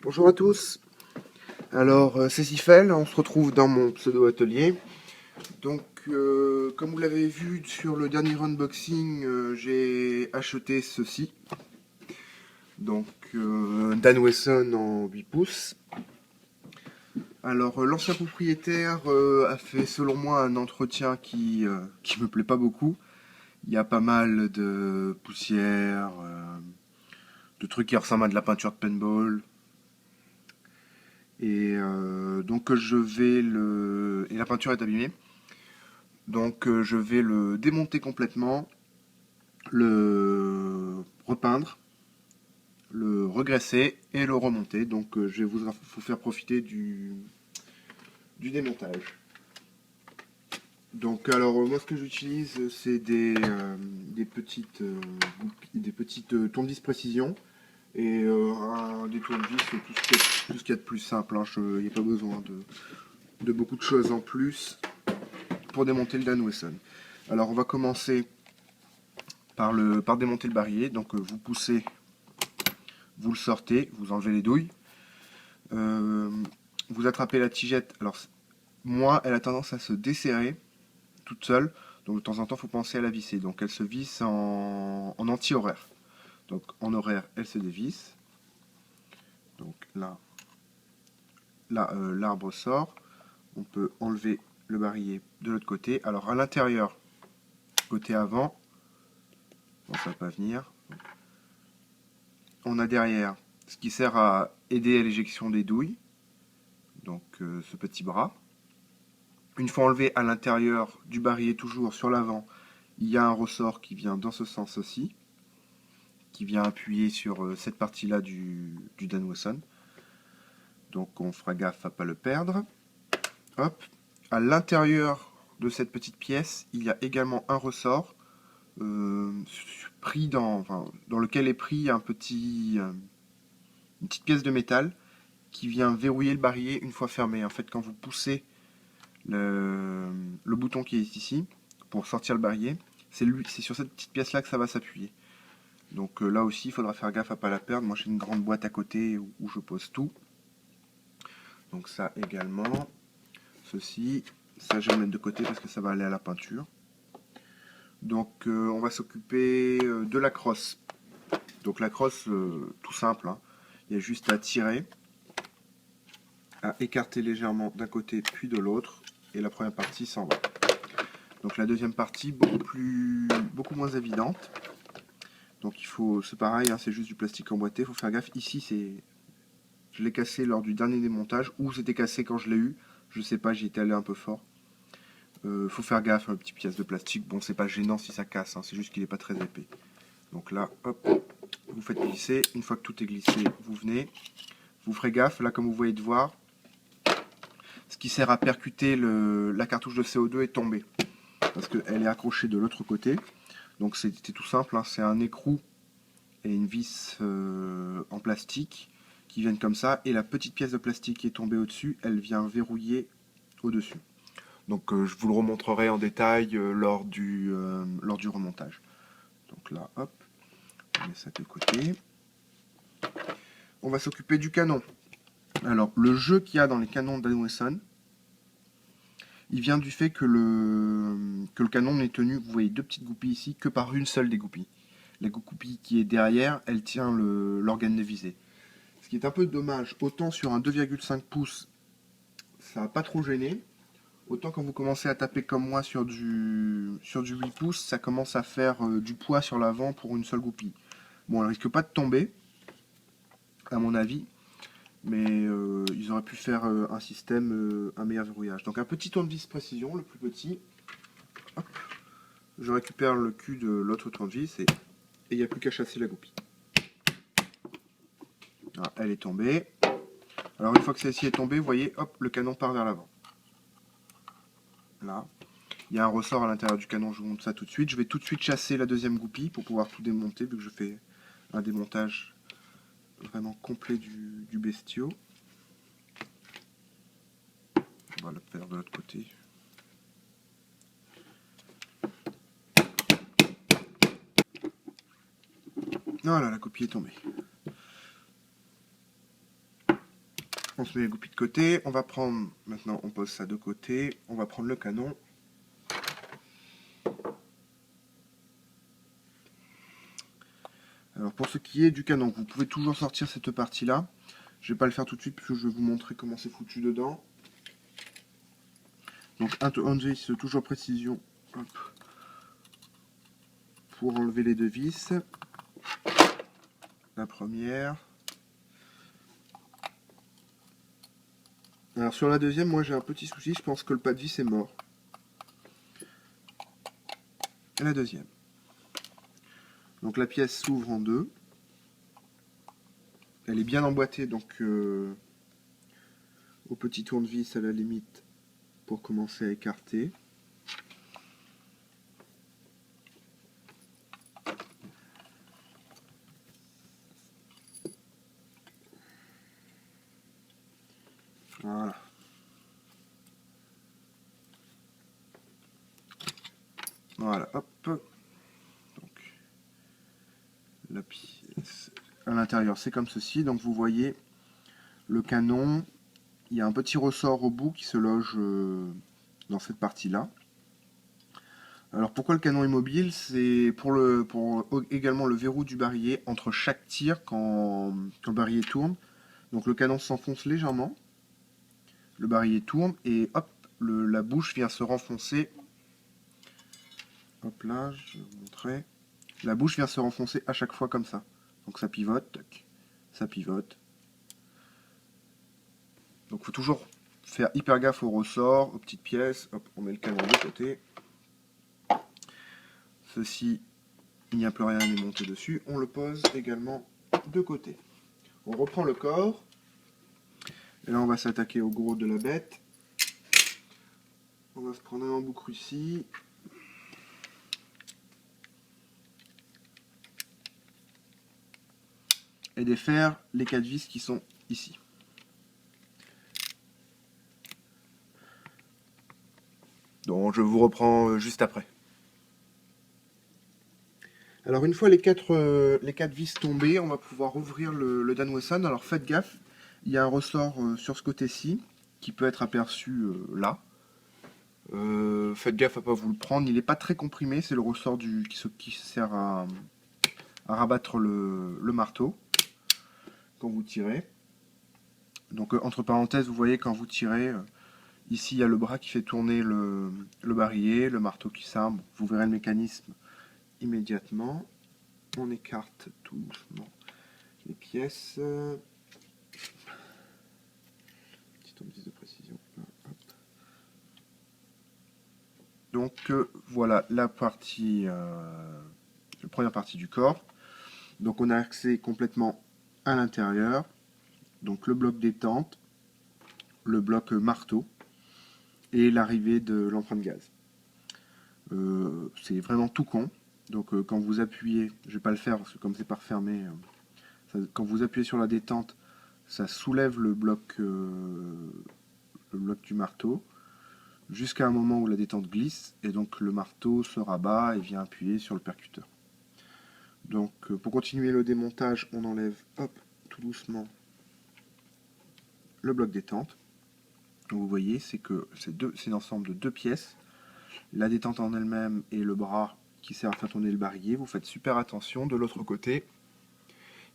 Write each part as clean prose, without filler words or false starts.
Bonjour à tous. Alors, c'est Sifel, on se retrouve dans mon pseudo-atelier. Donc, comme vous l'avez vu sur le dernier unboxing, j'ai acheté ceci. Donc, Dan Wesson en 8 pouces. Alors, l'ancien propriétaire a fait, selon moi, un entretien qui me plaît pas beaucoup. Il y a pas mal de poussière, de trucs qui ressemblent à de la peinture de paintball. Et donc je vais le... Et la peinture est abîmée. Donc je vais le démonter complètement, le repeindre, le regraisser et le remonter. Donc je vais vous faire profiter du démontage. Donc alors moi ce que j'utilise c'est des petites tournevis précision et des tournevis c'est tout ce qu'il y a de plus simple. Hein. Il n'y a pas besoin de beaucoup de choses en plus pour démonter le Dan Wesson. Alors on va commencer par démonter le barillet. Donc vous poussez, vous le sortez, vous enlevez les douilles. Vous attrapez la tigette. Alors moi elle a tendance à se desserrer toute seule. Donc de temps en temps il faut penser à la visser. Donc elle se visse en anti-horaire. Donc en horaire elle se dévisse. Donc là l'arbre sort. On peut enlever le barillet de l'autre côté. Alors à l'intérieur, côté avant, bon, ça va pas venir. On a derrière ce qui sert à aider à l'éjection des douilles, donc ce petit bras. Une fois enlevé à l'intérieur du barillet, toujours sur l'avant, il y a un ressort qui vient dans ce sens aussi, qui vient appuyer sur cette partie-là du Dan Wesson. Donc on fera gaffe à ne pas le perdre. Hop. À l'intérieur de cette petite pièce, il y a également un ressort pris dans lequel est pris une petite pièce de métal qui vient verrouiller le barillet une fois fermé. En fait, quand vous poussez le bouton qui est ici pour sortir le barillet, c'est sur cette petite pièce là que ça va s'appuyer. Donc là aussi il faudra faire gaffe à ne pas la perdre. Moi j'ai une grande boîte à côté où je pose tout. Donc ça également. Ceci, ça je vais le mettre de côté parce que ça va aller à la peinture. Donc on va s'occuper de la crosse. Donc la crosse, tout simple, hein. Il y a juste à tirer, à écarter légèrement d'un côté puis de l'autre, et la première partie s'en va. Donc la deuxième partie, beaucoup moins évidente. Donc c'est pareil, hein, c'est juste du plastique emboîté, il faut faire gaffe. Ici, je l'ai cassé lors du dernier démontage, ou c'était cassé quand je l'ai eu, je sais pas, j'y étais allé un peu fort. Faut faire gaffe à une petite pièce de plastique, bon c'est pas gênant si ça casse, hein, c'est juste qu'il n'est pas très épais. Donc là, hop, vous faites glisser, une fois que tout est glissé, vous venez, vous ferez gaffe, là comme vous voyez de voir, ce qui sert à percuter la cartouche de CO2 est tombé, parce qu'elle est accrochée de l'autre côté. Donc c'était tout simple, hein, c'est un écrou et une vis en plastique qui viennent comme ça, et la petite pièce de plastique qui est tombée au-dessus, elle vient verrouiller au-dessus. Donc je vous le remontrerai en détail lors du remontage. Donc là, hop, on met ça de côté. On va s'occuper du canon. Alors, le jeu qu'il y a dans les canons Dan Wesson, il vient du fait que le canon n'est tenu, vous voyez deux petites goupilles ici, que par une seule des goupilles. La goupille qui est derrière, elle tient l'organe de visée. Ce qui est un peu dommage, autant sur un 2,5 pouces, ça n'a pas trop gêné, autant quand vous commencez à taper comme moi sur du 8 pouces, ça commence à faire du poids sur l'avant pour une seule goupille. Bon, elle risque pas de tomber, à mon avis, mais ils auraient pu faire un système, un meilleur verrouillage. Donc un petit tournevis précision, le plus petit. Hop. Je récupère le cul de l'autre tournevis et il n'y a plus qu'à chasser la goupille. Ah, elle est tombée. Alors une fois que celle-ci est tombée, vous voyez, hop, le canon part vers l'avant. Là. Il y a un ressort à l'intérieur du canon, je vous montre ça tout de suite. Je vais tout de suite chasser la deuxième goupille pour pouvoir tout démonter, vu que je fais un démontage vraiment complet du bestiau. On va le faire de l'autre côté. Voilà, la copie est tombée. On se met les goupilles de côté. On va prendre, maintenant on pose ça de côté. On va prendre le canon. Alors pour ce qui est du canon, vous pouvez toujours sortir cette partie-là. Je vais pas le faire tout de suite puisque je vais vous montrer comment c'est foutu dedans. Donc un tournevis toujours précision. Hop. Pour enlever les deux vis. La première. Alors sur la deuxième, moi j'ai un petit souci, je pense que le pas de vis est mort. Et la deuxième. Donc la pièce s'ouvre en deux. Elle est bien emboîtée, donc au petit tournevis à la limite pour commencer à écarter. Voilà. Voilà, hop. Donc, la pièce à l'intérieur, c'est comme ceci. Donc vous voyez le canon. Il y a un petit ressort au bout qui se loge dans cette partie-là. Alors pourquoi le canon est mobile? C'est pour également le verrou du barillet entre chaque tir quand le barillet tourne. Donc le canon s'enfonce légèrement, le barillet tourne et hop, la bouche vient se renfoncer. Hop là, je vais vous montrer. La bouche vient se renfoncer à chaque fois comme ça. Donc ça pivote, tac, ça pivote. Donc il faut toujours faire hyper gaffe au ressort, aux petites pièces. Hop, on met le canon de côté. Ceci, il n'y a plus rien à démonter dessus. On le pose également de côté. On reprend le corps. Et là, on va s'attaquer au gros de la bête. On va se prendre un embout ici. Et défaire les 4 vis qui sont ici. Donc je vous reprends juste après. Alors une fois les 4 vis tombées, on va pouvoir ouvrir le Dan Wesson. Alors faites gaffe, il y a un ressort sur ce côté-ci qui peut être aperçu là. Faites gaffe à ne pas vous le prendre, il n'est pas très comprimé, c'est le ressort qui sert à rabattre le marteau quand vous tirez. Donc entre parenthèses, vous voyez quand vous tirez, ici il y a le bras qui fait tourner le barillet, le marteau qui s'arme, vous verrez le mécanisme immédiatement. On écarte tout doucement les pièces. Petite indice de précision. Donc voilà la première partie du corps. Donc on a accès complètement à l'intérieur. Donc le bloc détente, le bloc marteau et l'arrivée de l'empreinte gaz. C'est vraiment tout con. Donc quand vous appuyez, je vais pas le faire parce que comme c'est pas refermé, quand vous appuyez sur la détente, ça soulève le bloc du marteau jusqu'à un moment où la détente glisse et donc le marteau se rabat et vient appuyer sur le percuteur. Donc pour continuer le démontage, on enlève hop, tout doucement le bloc détente. Donc vous voyez, c'est l'ensemble de 2 pièces. La détente en elle-même et le bras qui sert à faire tourner le barillet. Vous faites super attention. De l'autre côté,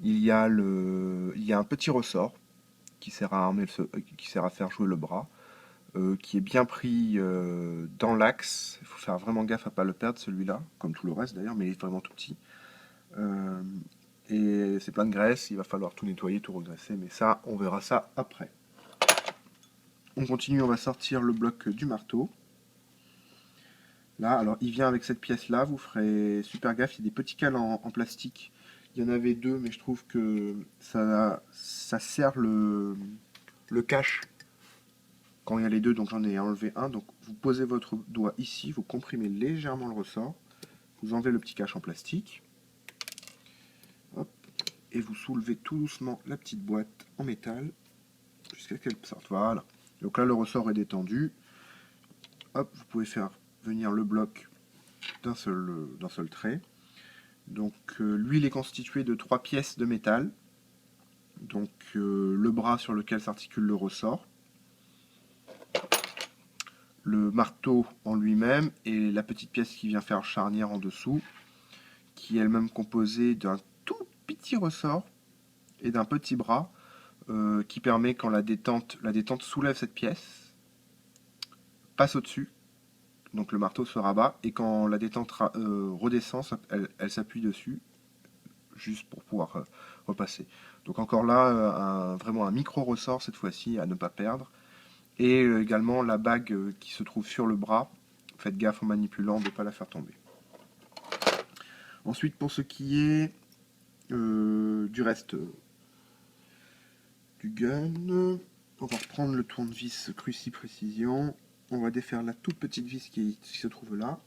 il y a un petit ressort qui sert à faire jouer le bras, qui est bien pris dans l'axe. Il faut faire vraiment gaffe à ne pas le perdre celui-là, comme tout le reste d'ailleurs, mais il est vraiment tout petit. Et c'est plein de graisse, il va falloir tout nettoyer, tout regraisser, mais ça, on verra ça après. On continue, on va sortir le bloc du marteau. Là, alors il vient avec cette pièce-là, vous ferez super gaffe, il y a des petits cales en plastique. Il y en avait 2, mais je trouve que ça sert le cache quand il y a les 2, donc j'en ai enlevé un. Donc vous posez votre doigt ici, vous comprimez légèrement le ressort, vous enlevez le petit cache en plastique, hop, et vous soulevez tout doucement la petite boîte en métal jusqu'à ce qu'elle sorte. Voilà. Donc là, le ressort est détendu. Hop, vous pouvez faire venir le bloc d'un seul trait. Donc lui, il est constitué de 3 pièces de métal. Donc le bras sur lequel s'articule le ressort, le marteau en lui-même et la petite pièce qui vient faire charnière en dessous, qui est elle-même composée d'un tout petit ressort et d'un petit bras qui permet, quand la détente soulève cette pièce, passe au-dessus, donc le marteau se rabat, et quand la détente redescend, elle s'appuie dessus, juste pour pouvoir repasser. Donc encore là, vraiment un micro-ressort cette fois-ci à ne pas perdre. Et également la bague qui se trouve sur le bras, faites gaffe en manipulant de ne pas la faire tomber. Ensuite, pour ce qui est du reste du gun, on va reprendre le tournevis Cruci Précision. On va défaire la toute petite vis qui se trouve là.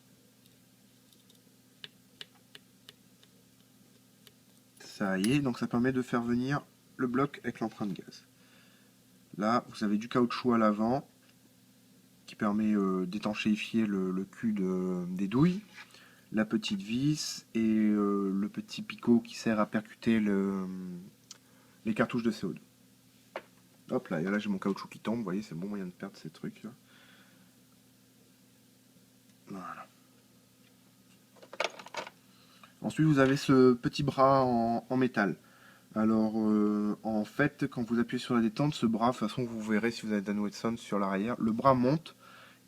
Ça y est, donc ça permet de faire venir le bloc avec l'empreinte gaz. Là, vous avez du caoutchouc à l'avant qui permet d'étanchéifier le cul des douilles, la petite vis et le petit picot qui sert à percuter les cartouches de CO2. Hop là, et là j'ai mon caoutchouc qui tombe, vous voyez, c'est un bon moyen de perdre ces trucs là. Voilà. Ensuite, vous avez ce petit bras en métal. Alors, en fait, quand vous appuyez sur la détente, ce bras, de toute façon, vous verrez si vous avez Dan Watson sur l'arrière, le bras monte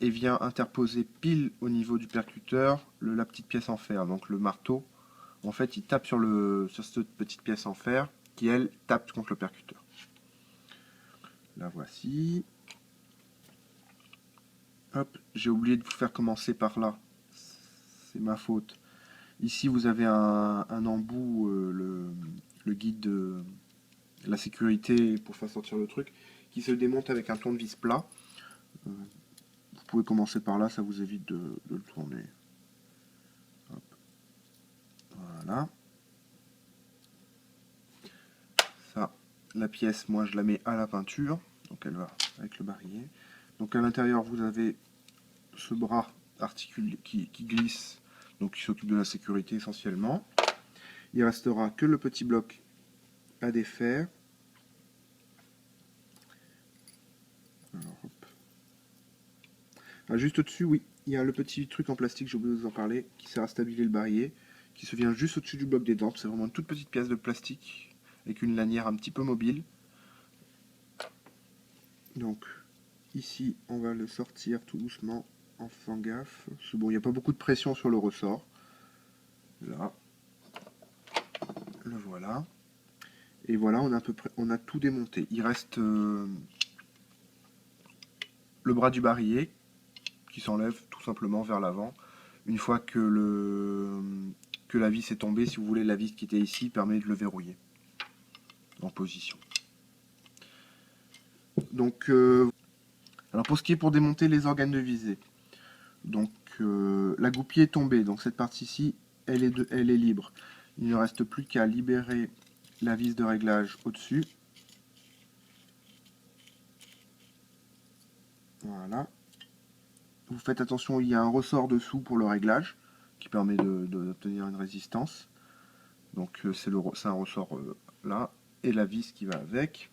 et vient interposer pile au niveau du percuteur la petite pièce en fer. Donc le marteau, en fait, il tape sur cette petite pièce en fer qui, elle, tape contre le percuteur. La voici. Hop, j'ai oublié de vous faire commencer par là. C'est ma faute. Ici, vous avez un embout, le guide de la sécurité pour faire sortir le truc, qui se démonte avec un tournevis plat. Vous pouvez commencer par là, ça vous évite de le tourner. Hop. Voilà. Ça, la pièce, moi je la mets à la peinture, donc elle va avec le barillet. Donc à l'intérieur, vous avez ce bras articulé qui glisse, donc qui s'occupe de la sécurité essentiellement. Il restera que le petit bloc à défaire. Alors, hop. Ah, juste au-dessus, oui, il y a le petit truc en plastique, j'ai oublié de vous en parler, qui sert à stabiliser le barillet, qui se vient juste au-dessus du bloc des dents. C'est vraiment une toute petite pièce de plastique avec une lanière un petit peu mobile. Donc ici, on va le sortir tout doucement en faisant gaffe. Bon, il n'y a pas beaucoup de pression sur le ressort. Là, le voilà. Et voilà, on a à peu près, on a tout démonté. Il reste le bras du barillet qui s'enlève tout simplement vers l'avant. Une fois que la vis est tombée, si vous voulez, la vis qui était ici permet de le verrouiller en position. Donc, alors pour ce qui est pour démonter les organes de visée, donc la goupille est tombée, donc cette partie-ci, elle est libre. Il ne reste plus qu'à libérer la vis de réglage au-dessus. Voilà. Vous faites attention, il y a un ressort dessous pour le réglage qui permet d'obtenir une résistance. Donc c'est un ressort là, et la vis qui va avec.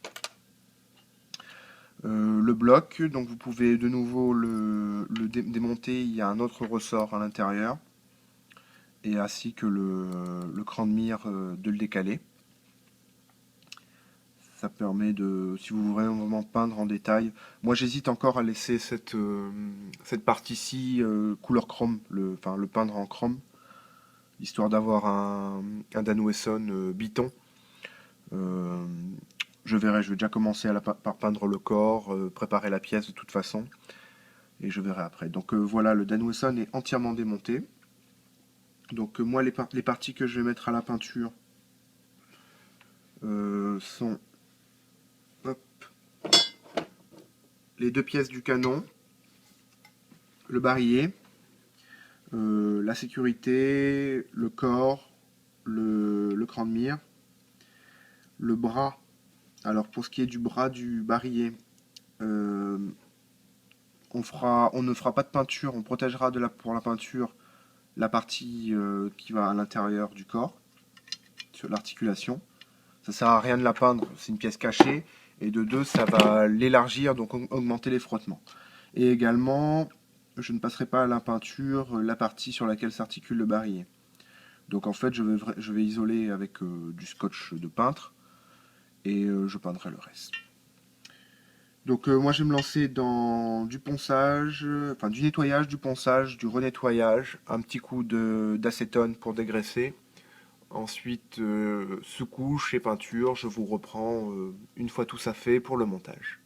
Le bloc, donc vous pouvez de nouveau le démonter, il y a un autre ressort à l'intérieur, et ainsi que le cran de mire de le décaler. Ça permet de, si vous voulez vraiment peindre en détail, moi j'hésite encore à laisser cette partie-ci couleur chrome, le peindre en chrome, histoire d'avoir un Dan Wesson biton. Je verrai, je vais déjà commencer par peindre le corps, préparer la pièce de toute façon, et je verrai après. Donc voilà, le Dan Wesson est entièrement démonté. Donc moi les parties que je vais mettre à la peinture sont hop, les deux pièces du canon, le barillet, la sécurité, le corps, le cran de mire, le bras. Alors pour ce qui est du bras du barillet, on ne fera pas de peinture, on protégera pour la peinture la partie qui va à l'intérieur du corps, sur l'articulation. ça sert à rien de la peindre, c'est une pièce cachée. Et de deux, ça va l'élargir, donc augmenter les frottements. Et également, je ne passerai pas à la peinture la partie sur laquelle s'articule le barillet. Donc en fait, je vais isoler avec du scotch de peintre et je peindrai le reste. Donc moi je vais me lancer dans du ponçage, enfin du nettoyage, du ponçage, du renettoyage, un petit coup d'acétone pour dégraisser. Ensuite, sous-couche et peinture, je vous reprends une fois tout ça fait pour le montage.